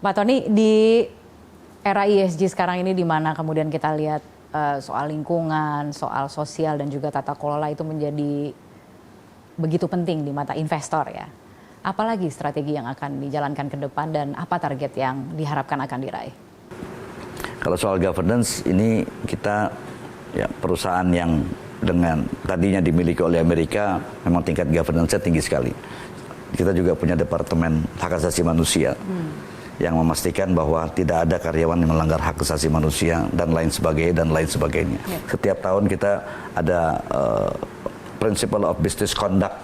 Pak Tony, di era ESG sekarang ini di mana kemudian kita lihat soal lingkungan, soal sosial dan juga tata kelola itu menjadi begitu penting di mata investor ya. Apalagi strategi yang akan dijalankan ke depan dan apa target yang diharapkan akan diraih? Kalau soal governance ini kita ya perusahaan yang dengan tadinya dimiliki oleh Amerika memang tingkat governance-nya tinggi sekali. Kita juga punya departemen hak asasi manusia yang memastikan bahwa tidak ada karyawan yang melanggar hak asasi manusia dan lain sebagainya. Setiap tahun kita ada principle of business conduct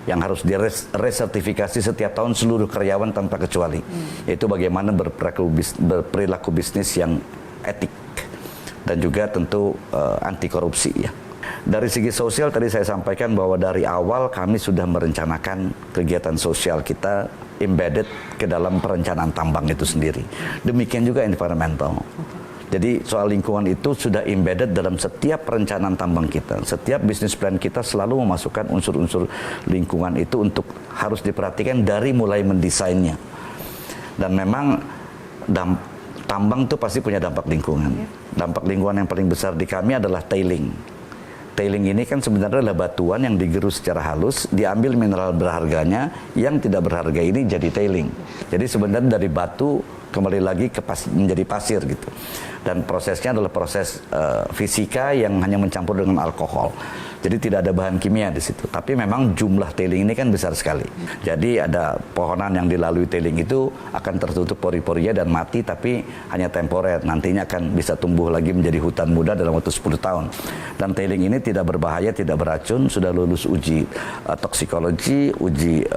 yang harus diresertifikasi setiap tahun seluruh karyawan tanpa kecuali. Yaitu bagaimana berperilaku bisnis yang etik dan juga tentu anti korupsi ya. Dari segi sosial tadi saya sampaikan bahwa dari awal kami sudah merencanakan kegiatan sosial kita embedded ke dalam perencanaan tambang itu sendiri. Demikian juga environmental. Jadi soal lingkungan itu sudah embedded dalam setiap perencanaan tambang kita. Setiap bisnis plan kita selalu memasukkan unsur-unsur lingkungan itu untuk harus diperhatikan dari mulai mendesainnya. Dan memang tambang itu pasti punya dampak lingkungan. Dampak lingkungan yang paling besar di kami adalah tailing. Tailing ini kan sebenarnya adalah batuan yang digerus secara halus, diambil mineral berharganya, yang tidak berharga ini jadi tailing. Jadi sebenarnya dari batu kembali lagi menjadi pasir gitu. Dan prosesnya adalah proses fisika yang hanya mencampur dengan alkohol. Jadi tidak ada bahan kimia di situ. Tapi memang jumlah tailing ini kan besar sekali. Jadi ada pohonan yang dilalui tailing itu akan tertutup pori-porinya dan mati, tapi hanya temporer. Nantinya akan bisa tumbuh lagi menjadi hutan muda dalam waktu 10 tahun. Dan tailing ini tidak berbahaya, tidak beracun, sudah lulus uji toksikologi, uji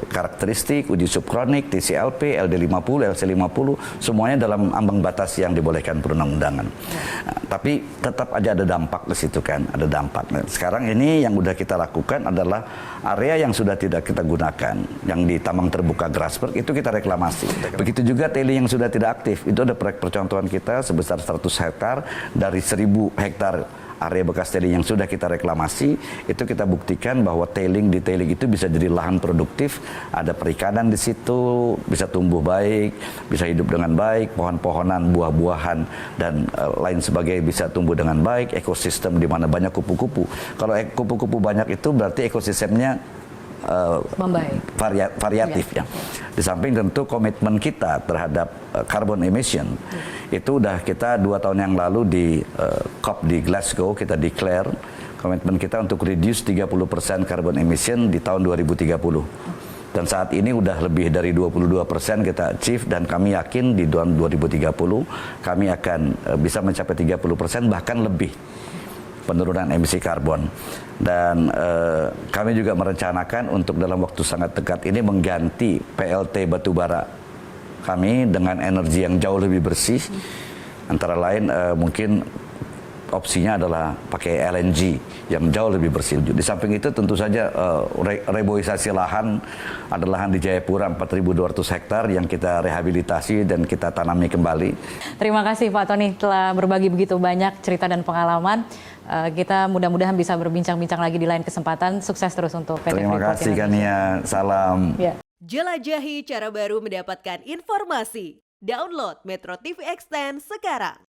karakteristik, uji subkronik, TCLP, LD50, LC50, semuanya dalam ambang batas yang dibolehkan perundang-undangan. Nah, tapi tetap aja ada dampak di situ kan, ada dampak. Nah, sekarang ini yang sudah kita lakukan adalah area yang sudah tidak kita gunakan, yang di tambang terbuka Grasberg itu kita reklamasi. Begitu juga tailing yang sudah tidak aktif, itu ada proyek percontohan kita sebesar 100 hektar dari 1000 hektar area bekas tailing yang sudah kita reklamasi. Itu kita buktikan bahwa tailing itu bisa jadi lahan produktif, ada perikanan di situ, bisa tumbuh baik, bisa hidup dengan baik, pohon-pohonan, buah-buahan dan lain sebagainya bisa tumbuh dengan baik, ekosistem di mana banyak kupu-kupu. Kalau kupu-kupu banyak itu berarti ekosistemnya variatif ya. Di samping tentu komitmen kita terhadap carbon emission itu udah kita 2 tahun yang lalu di COP di Glasgow kita declare komitmen kita untuk reduce 30% carbon emission di tahun 2030. Dan saat ini udah lebih dari 22% kita achieve dan kami yakin di tahun 2030 kami akan bisa mencapai 30% bahkan lebih penurunan emisi karbon. Dan kami juga merencanakan untuk dalam waktu sangat dekat ini mengganti PLT batubara kami dengan energi yang jauh lebih bersih. Antara lain mungkin opsinya adalah pakai LNG yang jauh lebih bersih. Di samping itu tentu saja reboisasi lahan, ada lahan di Jayapura 4.200 hektar yang kita rehabilitasi dan kita tanami kembali. Terima kasih Pak Tony telah berbagi begitu banyak cerita dan pengalaman. Kita mudah-mudahan bisa berbincang-bincang lagi di lain kesempatan. Sukses terus untuk PT Terima kasih Kania, salam. Ya. Jelajahi cara baru mendapatkan informasi. Download Metro TV Extend sekarang.